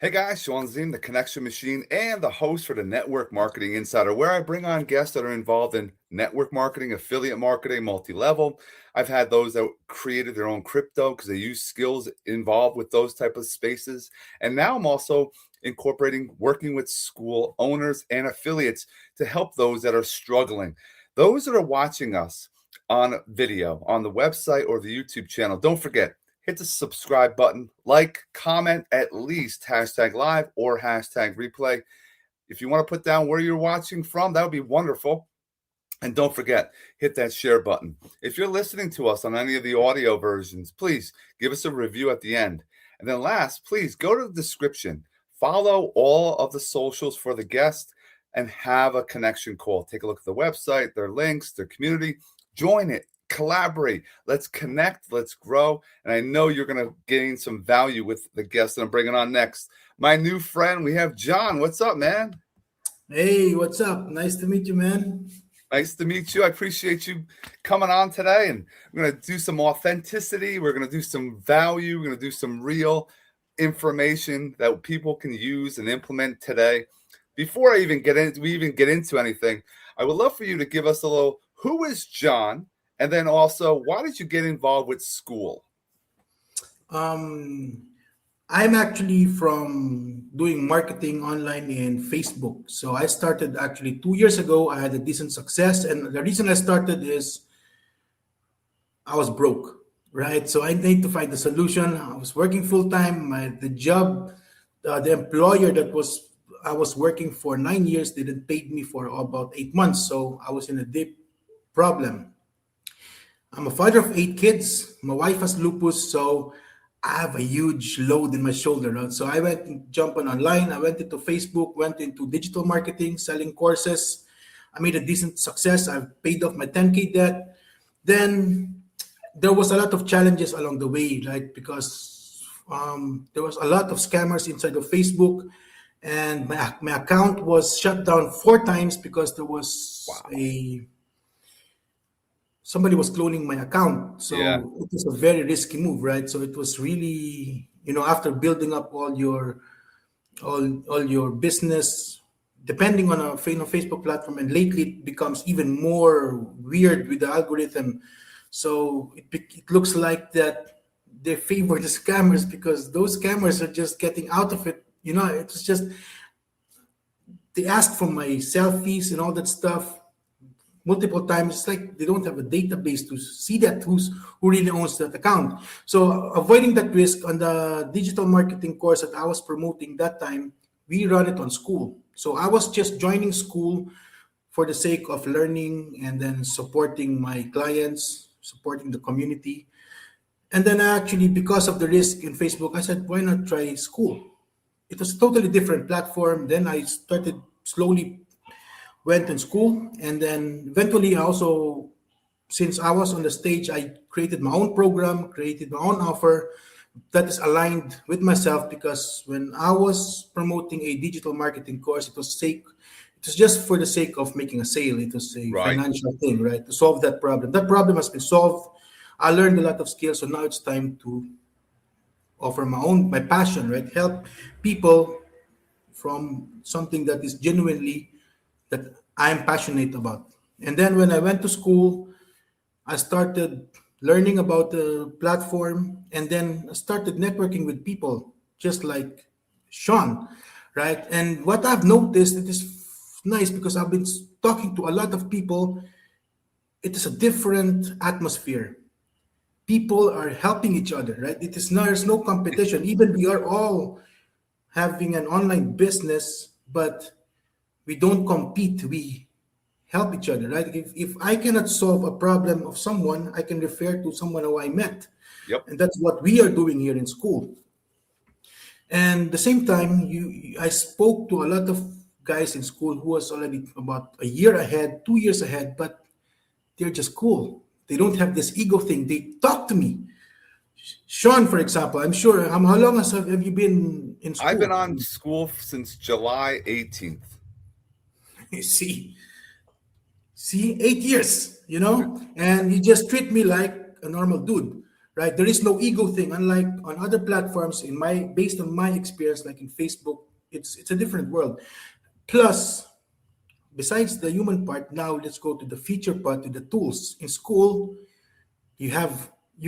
Hey guys, Sean Zim, the Connection Machine, and the host for the Network Marketing Insider, where I bring on guests that are involved in network marketing, affiliate marketing, multi-level. I've had those that created their own crypto because they use skills involved with those type of spaces. And now I'm also incorporating working with school owners and affiliates to help those that are struggling. Those that are watching us on video, on the website or the YouTube channel, don't forget, hit the subscribe button, like, comment, at least hashtag live or hashtag replay. If you want to put down where you're watching from, that would be wonderful. And don't forget, hit that share button. If you're listening to us on any of the audio versions, please give us a review at the end. And then last, please go to the description, follow all of the socials for the guest, and have a connection call. Take a look at the website, their links, their community, join it. Collaborate. Let's connect. Let's grow. And I know you're going to gain some value with the guest that I'm bringing on next. My new friend, we have John. What's up, man? Hey, what's up? Nice to meet you, man. Nice to meet you. I appreciate you coming on today. And we're going to do some authenticity. We're going to do some value. We're going to do some real information that people can use and implement today. Before we even get into anything, I would love for you to give us a little, who is John? And then also, why did you get involved with school? I'm actually from doing marketing online in Facebook. So I started actually 2 years ago. I had a decent success. And the reason I started is I was broke, right? So I need to find a solution. I was working full time. The employer I was working for 9 years didn't pay me for about 8 months. So I was in a deep problem. I'm a father of 8 kids. My wife has lupus, so I have a huge load in my shoulder. Right? So I went and jumped online. I went into Facebook, went into digital marketing, selling courses. I made a decent success. I paid off my 10K debt. Then there was a lot of challenges along the way, right? Because there was a lot of scammers inside of Facebook, and my account was shut down 4 times because there was somebody was cloning my account. So It was a very risky move, right? So it was really, after building up all your business, depending on a Facebook platform, and lately it becomes even more weird with the algorithm. So it looks like that they favor the scammers because those scammers are just getting out of it. It was just, they asked for my selfies and all that stuff multiple times. It's like they don't have a database to see that who really owns that account. So avoiding that risk, on the digital marketing course that I was promoting that time, we run it on school. So I was just joining school for the sake of learning and then supporting my clients, supporting the community. And then actually, because of the risk in Facebook, I said, why not try school? It was a totally different platform. Then I started slowly went in school, and then eventually also, since I was on the stage, I created my own program, created my own offer that is aligned with myself, because when I was promoting a digital marketing course, it was just for the sake of making a sale. It was a financial thing, right? To solve that problem. That problem has been solved. I learned a lot of skills, so now it's time to offer my passion, right? Help people from something that is genuinely that I'm passionate about. And then when I went to school, I started learning about the platform, and then I started networking with people just like Sean, right? And what I've noticed, it is nice because I've been talking to a lot of people. It is a different atmosphere. People are helping each other, right? There's no competition. Even we are all having an online business, but we don't compete. We help each other, right? If I cannot solve a problem of someone, I can refer to someone who I met. Yep. And that's what we are doing here in school. And at the same time, I spoke to a lot of guys in school who was already about a year ahead, 2 years ahead, but they're just cool. They don't have this ego thing. They talk to me. Sean, for example, I'm sure, how long have you been in school? I've been on school since July 18th. See, 8 years, and you just treat me like a normal dude. right? There is no ego thing. Unlike on other platforms, based on my experience, like in Facebook, it's a different world. Plus, besides the human part, now let's go to the feature part, to the tools. In school, you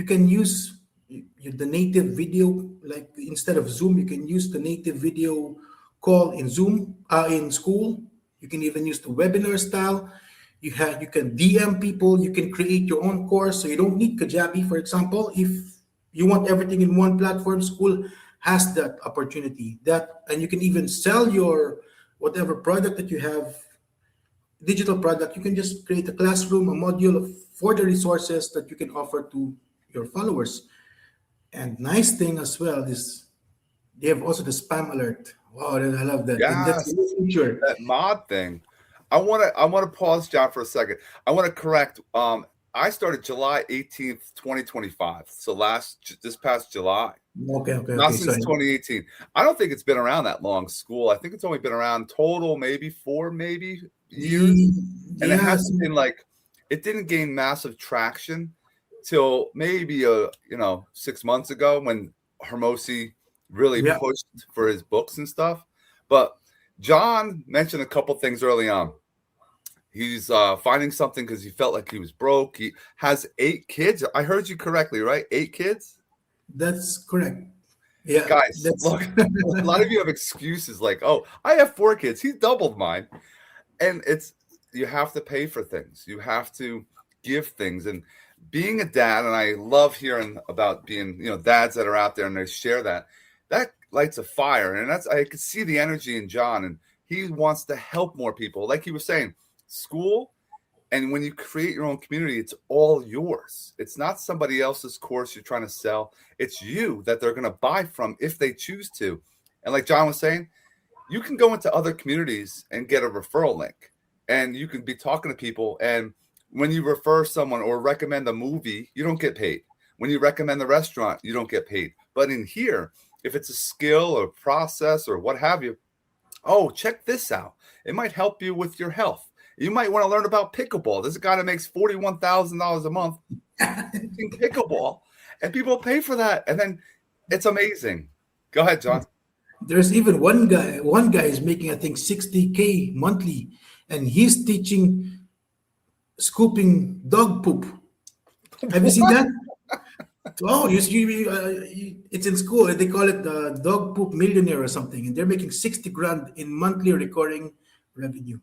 can use the native video, like instead of Zoom, you can use the native video call in Zoom, in school. You can even use the webinar style. You can DM people. You can create your own course, so you don't need Kajabi, for example. If you want everything in one platform, school has that opportunity. And you can even sell your whatever product that you have, digital product. You can just create a classroom, a module for the resources that you can offer to your followers. And nice thing as well is they have also the spam alert. Wow, I love that. And that's a Yes, new feature. that mod thing. I want to pause, John, for a second. I want to correct. I started July 18th, 2025. So this past July. Okay, okay, Not okay. since Sorry. 2018. I don't think it's been around that long, school. I think it's only been around total maybe 4 years. The And it yes, hasn't been it didn't gain massive traction till maybe 6 months ago when Hermosi really yeah. pushed for his books and stuff. But John mentioned a couple things early on. He's finding something because he felt like he was broke. He has 8 kids. I heard you correctly, right? 8 kids? That's correct. Yeah, Guys, that's look, a lot of you have excuses like, oh, I have 4 kids. He's doubled mine. And you have to pay for things. You have to give things. And being a dad, and I love hearing about being, dads that are out there and they share that lights a fire. And I could see the energy in John, and he wants to help more people. Like he was saying, school. And when you create your own community, it's all yours. It's not somebody else's course you're trying to sell. It's you that they're going to buy from if they choose to. And like John was saying, you can go into other communities and get a referral link, and you can be talking to people. And when you refer someone or recommend a movie, you don't get paid. When you recommend the restaurant, you don't get paid. But in here, if it's a skill or process or what have you, oh, check this out. It might help you with your health. You might want to learn about pickleball. There's a guy that makes $41,000 a month teaching pickleball, and people pay for that. And then it's amazing. Go ahead, John. There's even one guy is making, I think, 60K monthly, and he's teaching scooping dog poop. Have you seen that? Oh, it's in school. They call it the dog poop millionaire or something, and they're making 60 grand in monthly recurring revenue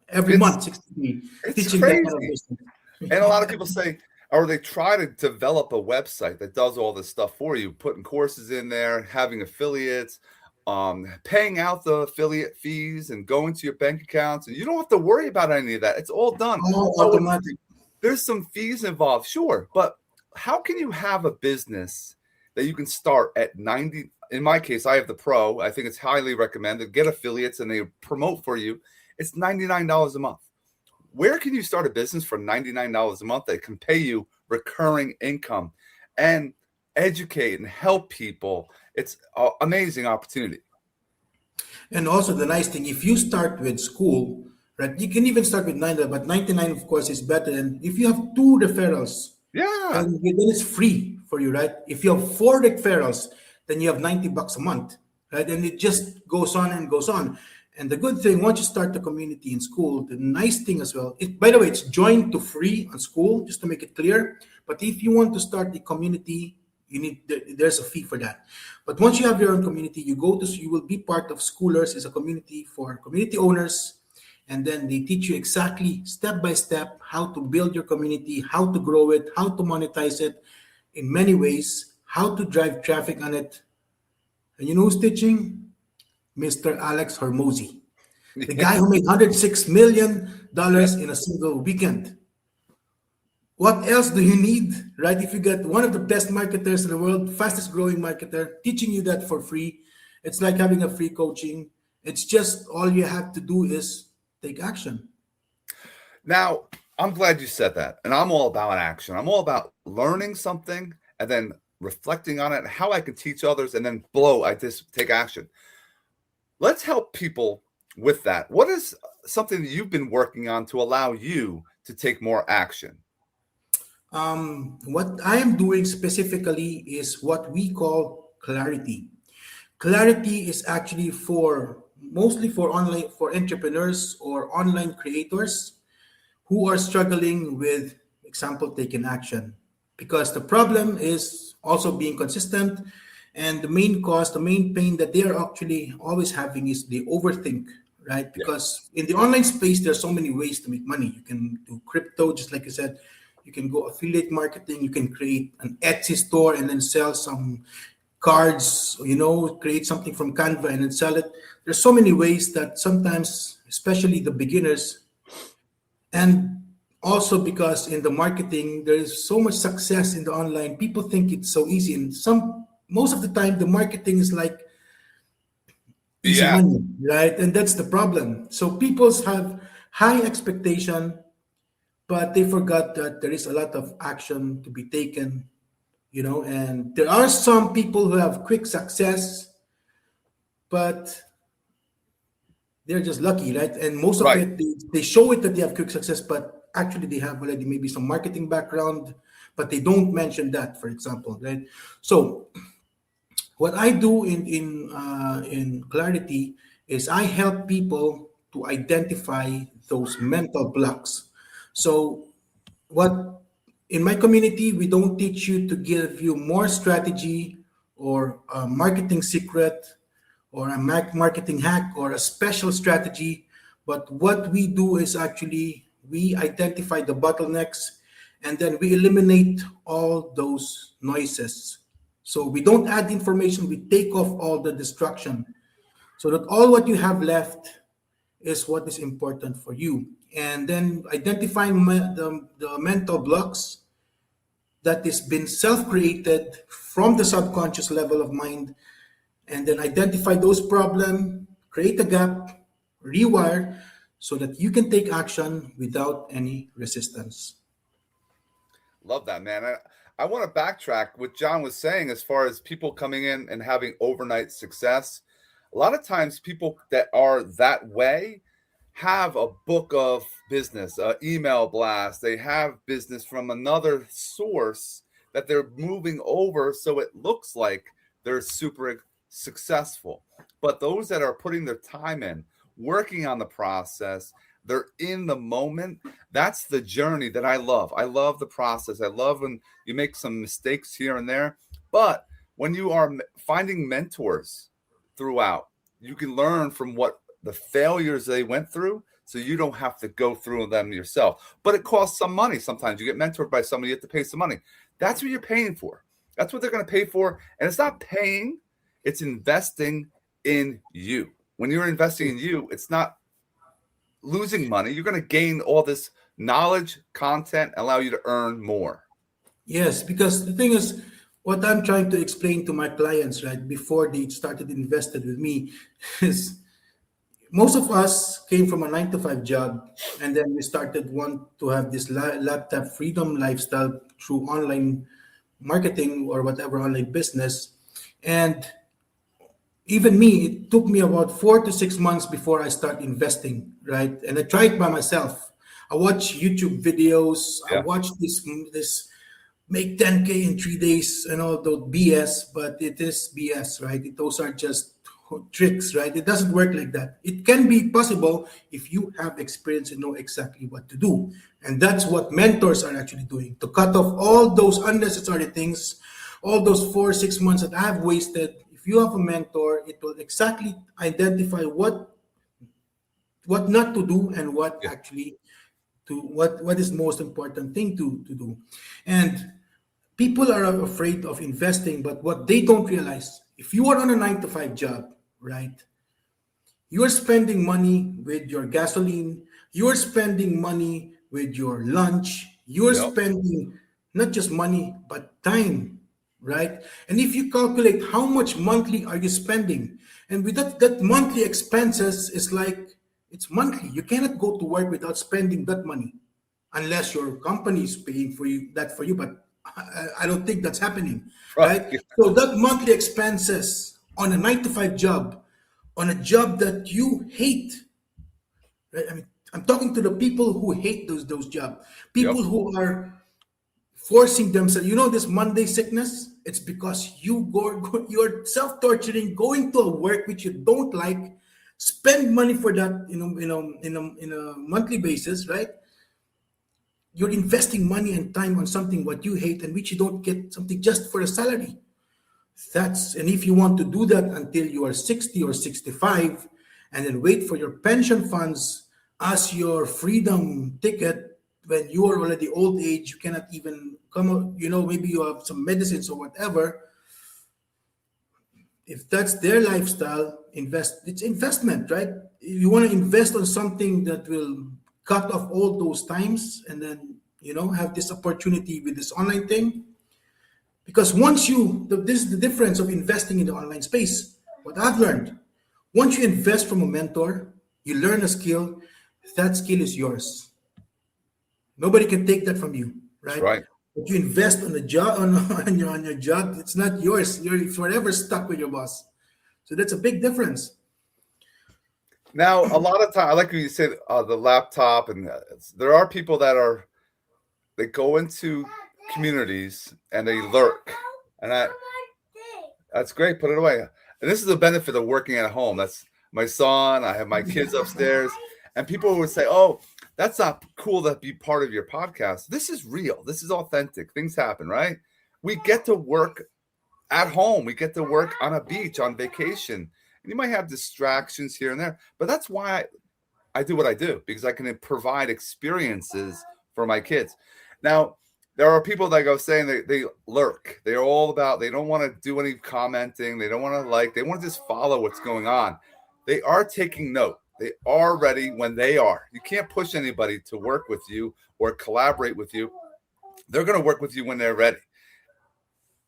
every It's month. 60 it's teaching that kind of crazy. business. And a lot of people say, or they try to develop a website that does all this stuff for you, putting courses in there, having affiliates, paying out the affiliate fees and going to your bank accounts. And you don't have to worry about any of that. It's all done. All Oh, automatic. there's some fees involved, sure. But how can you have a business that you can start at 90? In my case, I have the pro. I think it's highly recommended. Get affiliates and they promote for you. It's $99 a month. Where can you start a business for $99 a month that can pay you recurring income and educate and help people? It's an amazing opportunity. And also the nice thing, if you start with school, right, you can even start with 90, but 99, of course, is better. And if you have 2 referrals, Yeah. and then it's free for you, right? If you have 4 referrals, then you have $90 a month, right? And it just goes on and goes on. And the good thing, once you start the community in school, the nice thing as well, by the way, it's joined to free on school, just to make it clear. But if you want to start the community, there's a fee for that. But once you have your own community, you will be part of Schoolers. Is a community for community owners, and then they teach you exactly step by step how to build your community, how to grow it, how to monetize it in many ways, how to drive traffic on it. And you know who's teaching? Mr. Alex Hormozy, the guy who made $106 million in a single weekend. What else do you need, right? If you get one of the best marketers in the world, fastest growing marketer, teaching you that for free, it's like having a free coaching. It's just all you have to do is take action. Now, I'm glad you said that. And I'm all about action. I'm all about learning something and then reflecting on it, how I can teach others, and then I just take action. Let's help people with that. What is something that you've been working on to allow you to take more action? What I am doing specifically is what we call clarity. Clarity is actually for mostly for online for entrepreneurs or online creators who are struggling with example taken action, because the problem is also being consistent, and the main pain that they are actually always having is they overthink, right? Yeah. Because in the online space there's so many ways to make money. You can do crypto, just like you said. You can go affiliate marketing. You can create an Etsy store and then sell some cards, create something from Canva and then sell it. There's so many ways that sometimes, especially the beginners, and also because in the marketing there is so much success in the online, people think it's so easy, and some most of the time the marketing is like easy Yeah. money, right? And that's the problem. So people have high expectation, but they forgot that there is a lot of action to be taken, and there are some people who have quick success, but they're just lucky, right? And most of Right. it, they show it that they have quick success, but actually they have already maybe some marketing background, but they don't mention that, for example, right? So what I do in Clarity is I help people to identify those mental blocks. So what in my community, we don't teach you to give you more strategy or a marketing secret or a marketing hack or a special strategy, but what we do is actually we identify the bottlenecks, and then we eliminate all those noises. So we don't add information, we take off all the distraction, so that all what you have left is what is important for you. And then identifying the mental blocks that has been self-created from the subconscious level of mind, and then identify those problems, create a gap, rewire, so that you can take action without any resistance. Love that, man. I want to backtrack what John was saying as far as people coming in and having overnight success. A lot of times, people that are that way have a book of business, email blast. They have business from another source that they're moving over, so it looks like they're super successful. But those that are putting their time in, working on the process, they're in the moment. That's the journey that I love. I love the process. I love when you make some mistakes here and there. But when you are finding mentors throughout, you can learn from what the failures they went through, so you don't have to go through them yourself. But it costs some money. Sometimes you get mentored by somebody, you have to pay some money. That's what you're paying for. That's what they're going to pay for. And it's not paying, it's investing in you. When you're investing in you, it's not losing money. You're going to gain all this knowledge, content, allow you to earn more. Yes, because the thing is, what I'm trying to explain to my clients, right, before they started invested with me, is most of us came from a 9 to 5 job, and then we started want to have this laptop freedom lifestyle through online marketing or whatever online business. And even me, it took me about 4 to 6 months before I start investing, right? And I tried by myself. I watch YouTube videos. I Yeah. watch this make 10K in 3 days and all those BS, but it is BS, right? Those are just tricks, right? It doesn't work like that. It can be possible if you have experience and know exactly what to do. And that's what mentors are actually doing, to cut off all those unnecessary things, all those 4 6 months that I've wasted. If you have a mentor, it will exactly identify what not to do and what Yeah. actually to what is the most important thing to do. And people are afraid of investing, but what they don't realize, if you are on a 9 to 5 job, right, you're spending money with your gasoline, you're spending money with your lunch, you're Yep. spending not just money but time, right? And if you calculate how much monthly are you spending, and with that monthly expenses is like, it's monthly. You cannot go to work without spending that money unless your company is paying for you that for you, but I don't think that's happening, Right. right? So that monthly expenses on a 9 to 5 job, on a job that you hate, right? I mean, I'm talking to the people who hate those jobs, Yep. people who are forcing themselves. You know this Monday sickness? It's because you're self-torturing, going to a work which you don't like, spend money for that, in a monthly basis, right? You're investing money and time on something what you hate and which you don't get something just for a salary. And if you want to do that until you are 60 or 65 and then wait for your pension funds as your freedom ticket when you are already old age, you cannot even come up, maybe you have some medicines or whatever. If that's their lifestyle, it's investment, right? You want to invest on something that will cut off all those times and then, have this opportunity with this online thing. Because this is the difference of investing in the online space. What I've learned, once you invest from a mentor, you learn a skill, that skill is yours. Nobody can take that from you, That's right? right. But you invest on the job on your job, it's not yours. You're forever stuck with your boss. So that's a big difference. Now, a lot of time, I like when you say the laptop, and there are people that they go into communities and they lurk, and that's great. Put it away. And this is the benefit of working at home. That's my son. I have my kids upstairs, and people would say, "Oh, that's not cool to be part of your podcast." This is real. This is authentic. Things happen, right? We get to work at home. We get to work on a beach, on vacation. And you might have distractions here and there, but that's why I do what I do, because I can provide experiences for my kids. Now, there are people that go saying they lurk. They're all about, they don't want to do any commenting. They don't want to they want to just follow what's going on. They are taking note. They are ready when they are. You can't push anybody to work with you or collaborate with you. They're going to work with you when they're ready.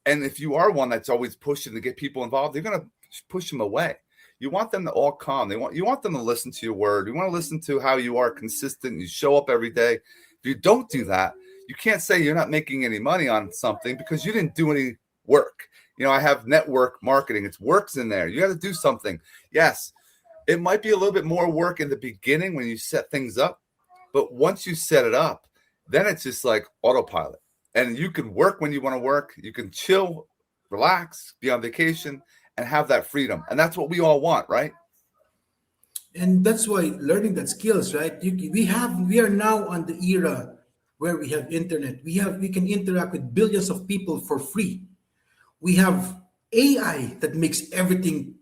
And if you are one that's always pushing to get people involved, you're going to push them away. You want them to all calm. You want them to listen to your word. You want to listen to how you are consistent. You show up every day. If you don't do that, you can't say you're not making any money on something because you didn't do any work. I have network marketing. It's works in there. You got to do something. Yes, it might be a little bit more work in the beginning when you set things up, but once you set it up, then it's just like autopilot. And you can work when you want to work. You can chill, relax, be on vacation, and have that freedom. And that's what we all want, right? And that's why learning that skills, right? We are now on the era where we have internet. We can interact with billions of people for free. We have AI that makes everything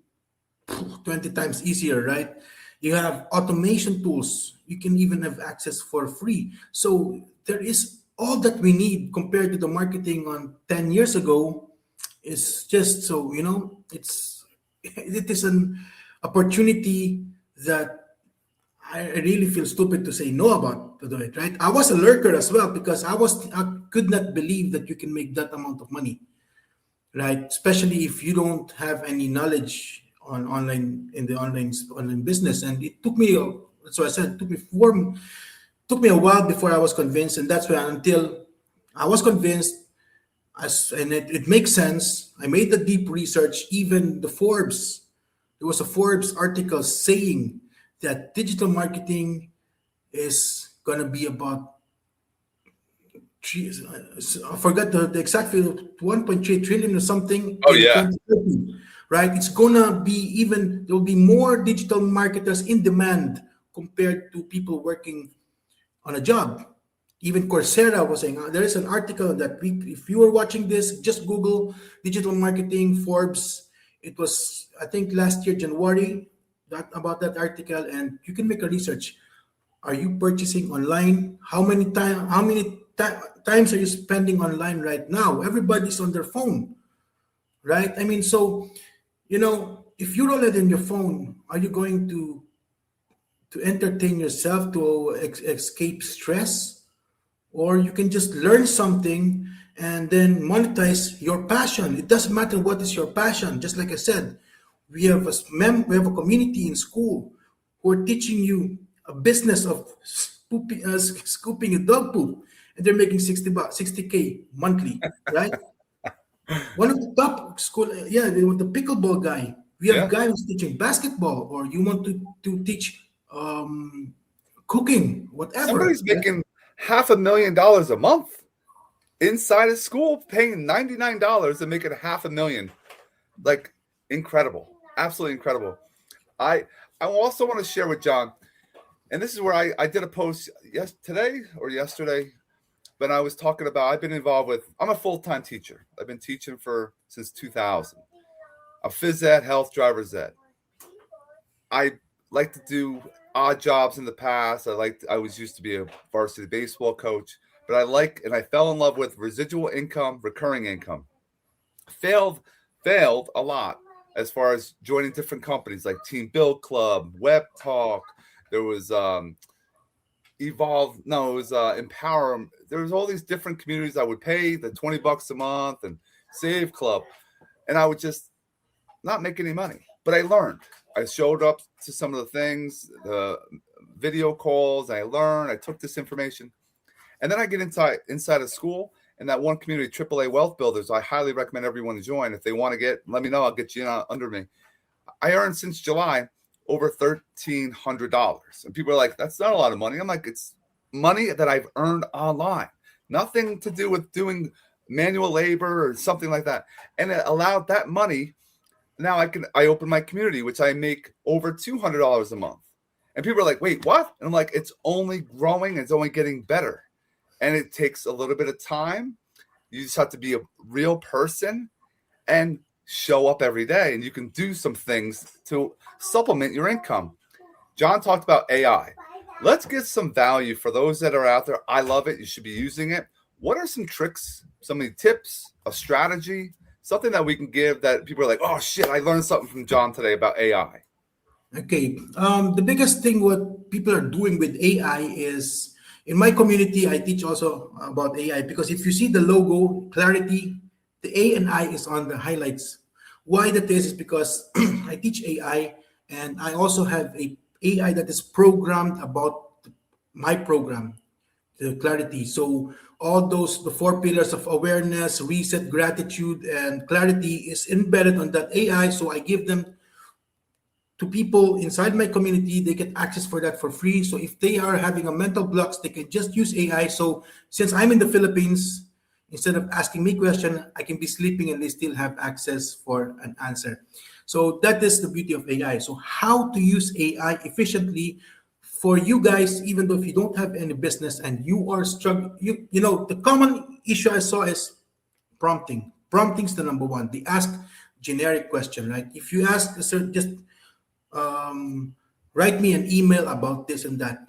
20 times easier, right? You have automation tools. You can even have access for free. So there is all that we need compared to the marketing on 10 years ago. It's just so, it is an opportunity that I really feel stupid to say no about to do it, right? I was a lurker as well because I could not believe that you can make that amount of money, right? Especially if you don't have any knowledge on the online business. And it took me, that's why I said, took me a while before I was convinced, and that's why until I was convinced, and it makes sense. I made the deep research. Even there was a Forbes article saying that digital marketing is going to be about, I forgot the exact figure, 1.3 trillion or something. Oh, yeah. 2030, right? It's going to be there will be more digital marketers in demand compared to people working on a job. Even Coursera was saying, there is an article that if you were watching this, just Google digital marketing, Forbes. It was, I think, last year, January, about that article, and you can make a research. Are you purchasing online? How many times are you spending online right now? Everybody's on their phone, right? I mean, so, if you're already on your phone, are you going to entertain yourself, to escape stress? Or you can just learn something and then monetize your passion. It doesn't matter what is your passion. Just like I said, we have a community in school who are teaching you a business of scooping a dog poop, and they're making 60K monthly, right? One of the top school, they want the pickleball guy. We have guys who's teaching basketball, or you want to teach cooking, whatever. Somebody's making $500,000 a month. inside of school, paying $99 and making $500,000. Like, incredible, absolutely incredible. I also want to share with John, and this is where I did a post today or yesterday, but I was talking about I've been involved with. I'm a full-time teacher. I've been teaching since 2000. A phys ed, health, driver's ed. I like to do odd jobs in the past. I was used to be a varsity baseball coach, but I fell in love with residual income, recurring income. Failed a lot as far as joining different companies like Team Build Club, Web Talk. There was Evolve. No, it was Empower. There was all these different communities I would pay the $20 a month and Save Club, and I would just not make any money. But I learned. I showed up to some of the things, the video calls. I learned. I took this information, and then I get inside of school. And that one community, AAA Wealth Builders, I highly recommend everyone to join. If they want to let me know. I'll get you in under me. I earned since July over $1,300. And people are like, that's not a lot of money. I'm like, it's money that I've earned online. Nothing to do with doing manual labor or something like that. And it allowed that money. Now I open my community, which I make over $200 a month. And people are like, wait, what? And I'm like, it's only growing. It's only getting better. And it takes a little bit of time. You just have to be a real person and show up every day. And you can do some things to supplement your income. John talked about AI. Let's get some value for those that are out there. I love it. You should be using it. What are some tricks, some tips, a strategy, something that we can give that people are like, oh, shit, I learned something from John today about AI. Okay. The biggest thing what people are doing with AI is, in my community, I teach also about AI, because if you see the logo, clarity, the A and I is on the highlights. Why that is because I teach AI, and I also have a AI that is programmed about my program, the clarity. So all the 4 pillars of awareness, reset, gratitude, and clarity is embedded on that AI. So I give them to people inside my community. They get access for that for free. So if they are having a mental blocks, they can just use AI. So since I'm in the Philippines, instead of asking me question, I can be sleeping and they still have access for an answer. So that is the beauty of AI. So how to use AI efficiently for you guys, even though if you don't have any business and you are struggling, you know, the common issue I saw is prompting. Prompting is the number one. They ask generic question, right? If you ask a certain, just write me an email about this and that,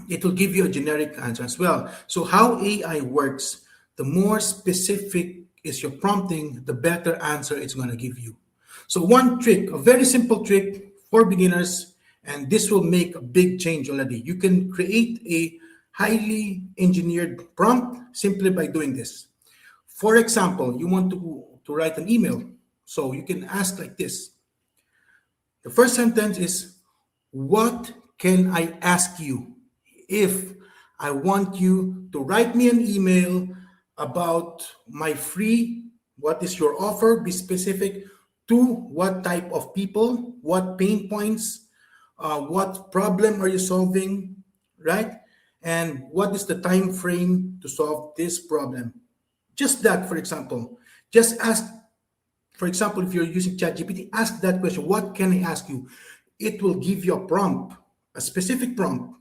it will give you a generic answer as well. So how AI works, the more specific is your prompting, the better answer it's going to give you. So one trick, a very simple trick for beginners, and this will make a big change already. You can create a highly engineered prompt simply by doing this. For example, you want to write an email. So you can ask like this. The first sentence is, what can I ask you if I want you to write me an email about my free, what is your offer, be specific to what type of people, what pain points, what problem are you solving, right? And what is the time frame to solve this problem? Just that, for example. Just ask, for example, if you're using ChatGPT, ask that question, what can I ask you? It will give you a prompt, a specific prompt.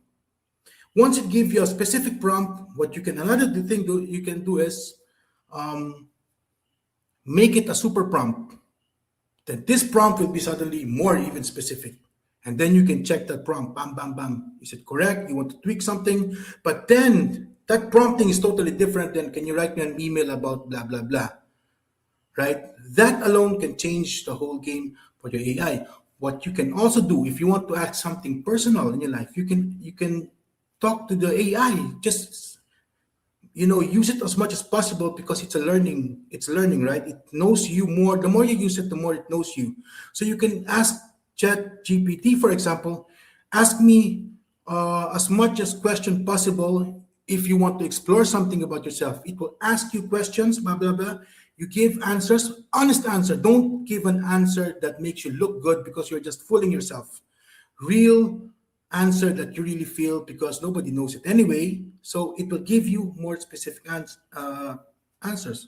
Once it gives you a specific prompt, another thing you can do is make it a super prompt. Then this prompt will be suddenly more even specific. And then you can check that prompt, bam, bam, bam. Is it correct? You want to tweak something, but then that prompting is totally different than, can you write me an email about blah, blah, blah, right? That alone can change the whole game for your AI. What you can also do, if you want to add something personal in your life, you can talk to the AI. Just, use it as much as possible, because it's learning, right? It knows you more. The more you use it, the more it knows you. So you can ask ChatGPT, for example, ask me as much as question possible if you want to explore something about yourself. It will ask you questions, blah, blah, blah. You give answers, honest answer. Don't give an answer that makes you look good because you're just fooling yourself. Real answer that you really feel, because nobody knows it anyway. So it will give you more specific answers.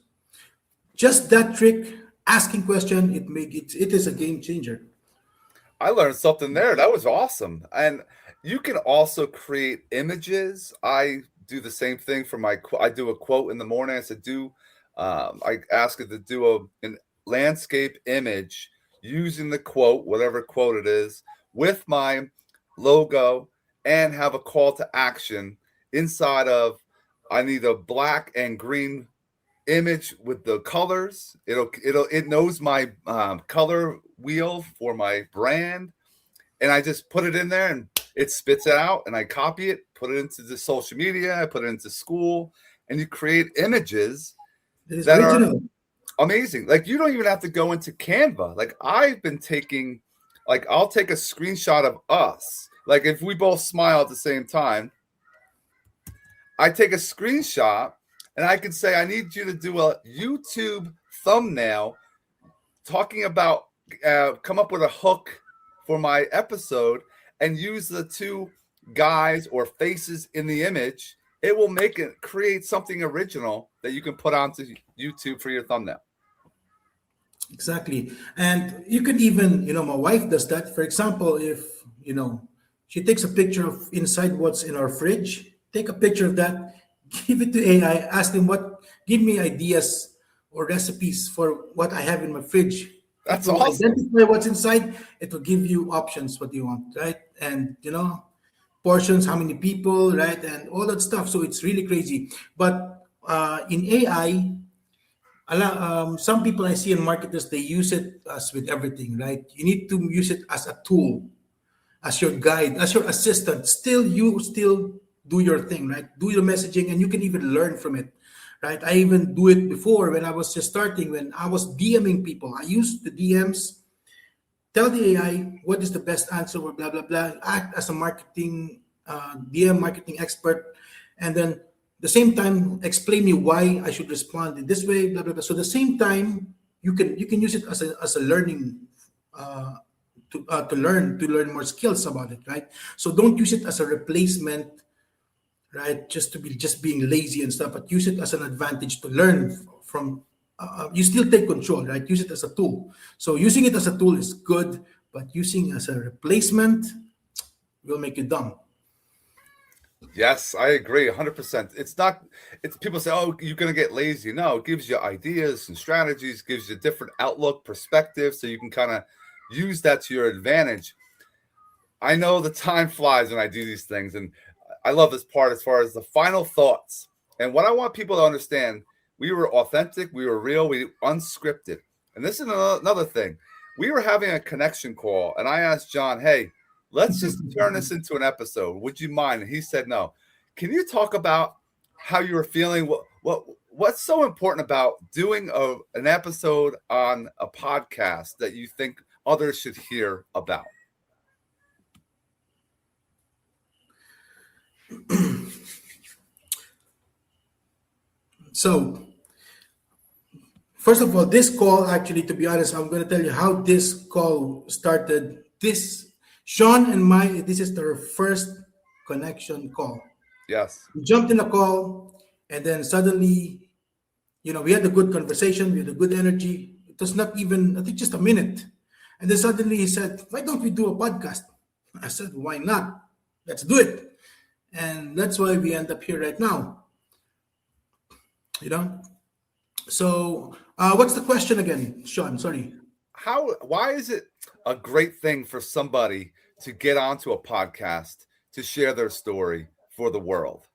Just that trick, asking question, it is a game changer. I learned something there. That was awesome. And you can also create images. I do the same thing for I do a quote in the morning. I said, I ask it to do an landscape image using the quote, whatever quote it is, with my logo and have a call to action inside of, I need a black and green image with the colors. It knows my color wheel for my brand, and I just put it in there and it spits it out, and I copy it, put it into the social media, I put it into Skool, and you create images It is that are original. amazing. Like, you don't even have to go into Canva. Like, I've been taking, like, I'll take a screenshot of us. Like, if we both smile at the same time, I take a screenshot and I can say, I need you to do a YouTube thumbnail talking about, come up with a hook for my episode and use the two guys or faces in the image. It will create something original that you can put onto YouTube for your thumbnail. Exactly. And you can even, my wife does that. For example, if, she takes a picture of inside what's in our fridge, take a picture of that, give it to AI, ask them give me ideas or recipes for what I have in my fridge. That's It will awesome. identify what's inside. It will give you options, what you want, right? And, portions, how many people, right? And all that stuff. So it's really crazy. But in AI, some people I see in marketers, they use it as with everything, right? You need to use it as a tool, as your guide, as your assistant. You still do your thing, right? Do your messaging, and you can even learn from it, right? I even do it before when I was just starting, when I was DMing people. I used the DMs, tell the AI what is the best answer, or blah blah blah. Act as a DM marketing expert, and then the same time explain me why I should respond in this way, blah blah blah. So the same time you can use it as a learning, to learn more skills about it, right? So don't use it as a replacement, right? Just being lazy and stuff, but use it as an advantage to learn from. You still take control, right? Use it as a tool. So using it as a tool is good, but using it as a replacement will make you dumb. Yes, I agree 100%. It's people say, oh, you're going to get lazy. No, it gives you ideas and strategies, gives you a different outlook, perspective, so you can kind of use that to your advantage. I know the time flies when I do these things, and I love this part as far as the final thoughts. And what I want people to understand, we were authentic, we were real, we unscripted. And this is another thing. We were having a connection call, and I asked John, hey, let's just turn this into an episode. Would you mind? And he said no. Can you talk about how you were feeling? What's so important about doing an episode on a podcast that you think others should hear about? So, first of all, this call, actually, to be honest, I'm going to tell you how this call started. Sean and this is their first connection call. Yes. We jumped in a call, and then suddenly, we had a good conversation, we had a good energy. It was not even, I think, just a minute. And then suddenly he said, why don't we do a podcast? I said, why not? Let's do it. And that's why we end up here right now. So what's the question again, Sean? Sorry. Why is it a great thing for somebody to get onto a podcast to share their story for the world?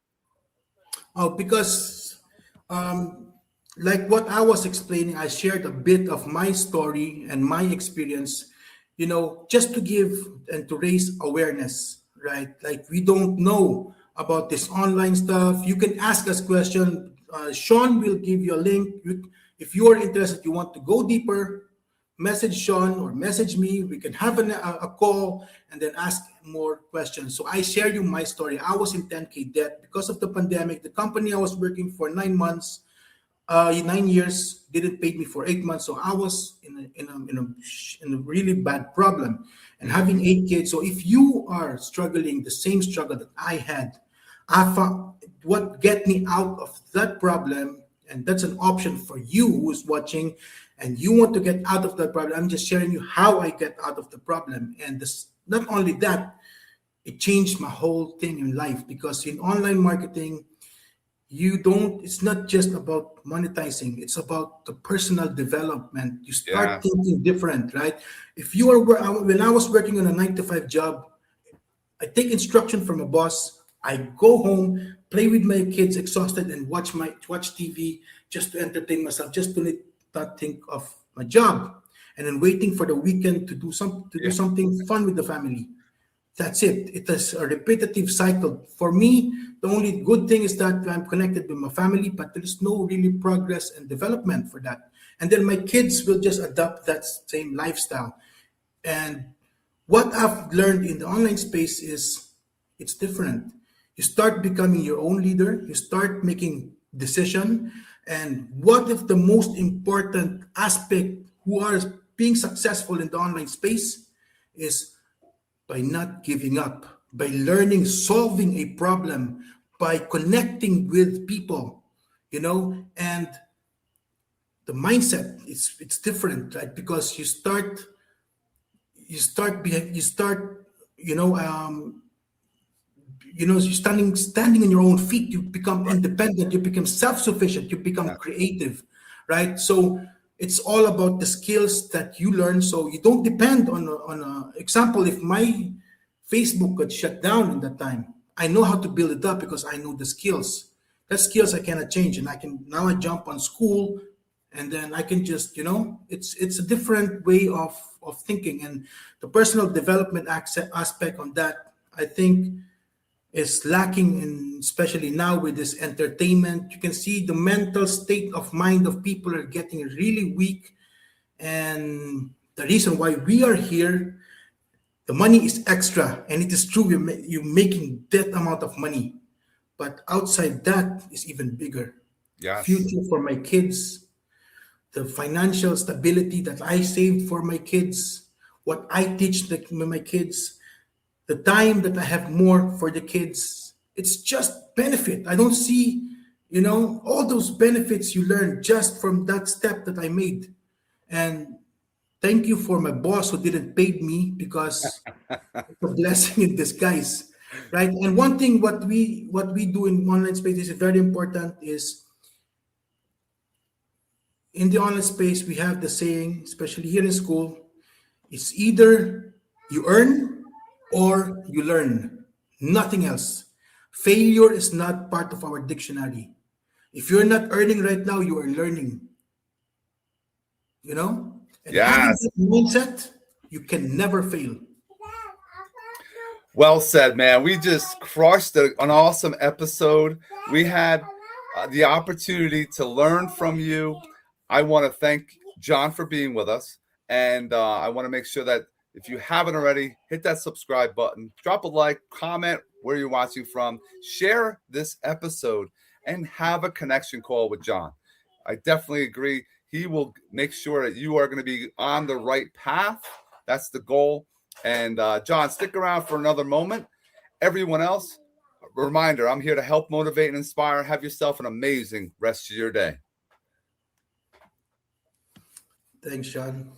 Oh, because like what I was explaining, I shared a bit of my story and my experience, just to give and to raise awareness, right? Like, we don't know about this online stuff. You can ask us questions. Sean will give you a link. If you are interested, you want to go deeper, message Sean or message me. We can have a call and then ask more questions. So I share you my story. I was in 10K debt because of the pandemic. The company I was working for 9 months, 9 years, didn't pay me for 8 months. So I was in a really bad problem, and having 8 kids. So if you are struggling the same struggle that I had, I found what get me out of that problem, and that's an option for you who is watching, and you want to get out of that problem. I'm just sharing you how I get out of the problem, and this not only that, it changed my whole thing in life, because in online marketing, you don't it's not just about monetizing, it's about the personal development. You start Yes. thinking different, right? If you are when I was working on a 9 to 5 job, I take instruction from a boss, I go home, play with my kids exhausted, and watch TV just to entertain myself, just to not think of my job, and then waiting for the weekend to do Yeah. something fun with the family. That's it. It is a repetitive cycle. For me, the only good thing is that I'm connected with my family, but there is no really progress and development for that. And then my kids will just adopt that same lifestyle. And what I've learned in the online space is it's different. You start becoming your own leader, you start making decision. And what if the most important aspect who are being successful in the online space is by not giving up, by learning, solving a problem, by connecting with people, and the mindset it's different, right? Because you start, you know, you're standing on your own feet. You become Right. independent. You become self-sufficient. You become Yeah. creative, right? So it's all about the skills that you learn. So you don't depend on a example. If my Facebook got shut down in that time, I know how to build it up because I know the skills. That skills I cannot change, and I jump on school, and then I can just, it's a different way of thinking, and the personal development aspect on that, I think, is lacking, in especially now with this entertainment. You can see the mental state of mind of people are getting really weak, and the reason why we are here, the money is extra, and it is true, you're making that amount of money, but outside that is even bigger. The Yes. future for my kids, the financial stability that I saved for my kids, what I teach my kids, the time that I have more for the kids. It's just benefit. I don't see, all those benefits you learn just from that step that I made. And thank you for my boss who didn't pay me, because it's a blessing in disguise, right? And one thing what we do in online space is very important is, in the online space we have the saying, especially here in school, it's either you earn or you learn, nothing else. Failure is not part of our dictionary. If you're not earning right now, you are learning, and having Yes. that mindset, you can never fail. Well said, man. We just crushed an awesome episode. We had the opportunity to learn from you. I want to thank John for being with us. And I want to make sure that if you haven't already, hit that subscribe button, drop a like, comment where you're watching from, share this episode, and have a connection call with John. I definitely agree. He will make sure that you are going to be on the right path. That's the goal. And John, stick around for another moment. Everyone else, a reminder, I'm here to help motivate and inspire. Have yourself an amazing rest of your day. Thanks, Sean.